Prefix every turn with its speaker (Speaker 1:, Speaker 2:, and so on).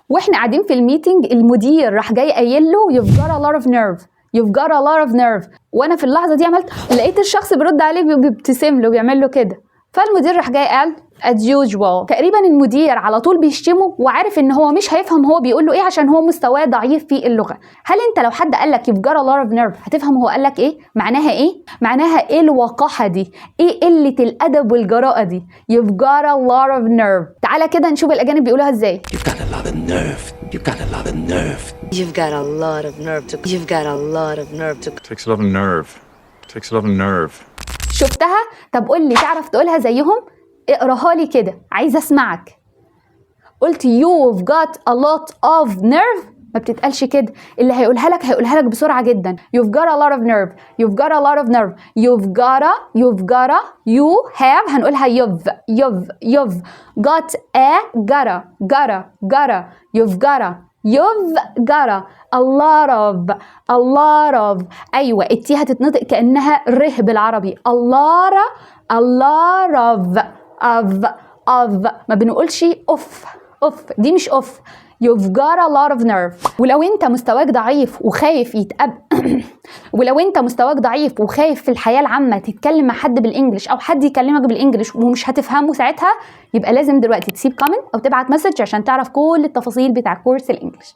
Speaker 1: واحنا قاعدين في الميتنج المدير راح جاي قايل له you've got a lot of nerve you've got a lot of nerve، وانا في اللحظه دي لقيت الشخص بيرد عليه بيبتسم له بيعمل له كده، فالمدير راح جاي قال as usual. تقريبا المدير على طول بيشتمه وعارف ان هو مش هيفهم هو بيقول له ايه عشان هو مستواه ضعيف في اللغه. هل انت لو حد قال لك you've got a lot of nerve هتفهم هو قال لك ايه؟ معناها ايه؟ معناها ايه الوقاحه دي؟ ايه قله الادب والجراءه دي؟ you've got a lot of nerve. تعالى كده نشوف الاجانب بيقولوها ازاي.
Speaker 2: You've got a lot of nerve. You've got a lot of nerve.
Speaker 3: You've got a lot of nerve to. You've got a lot of nerve to.
Speaker 4: Takes a lot of nerve. Takes a lot of nerve.
Speaker 1: شفتها؟ طب قول لي تعرف تقولها زيهم؟ اقراها لي كده، عايزه اسمعك. قلت you've got a lot of nerve، ما بتتقالش كده، اللي هيقولها لك بسرعه جدا. you've got a lot of nerve you've got a lot of nerve you've got you have هنقولها you've got a gotta you've got a lot of ايوه التي هتتنطق كانها ره بالعربي. a lot of ما بنقولش اوف دي مش اوف. you've got a lot of nerve. ولو انت مستواك ضعيف وخايف في الحياه العامه تتكلم مع حد بالانجلش او حد يكلمك بالانجلش ومش هتفهمه ساعتها، يبقى لازم دلوقتي تسيب كومنت او تبعت مسج عشان تعرف كل التفاصيل بتاع كورس الانجليش.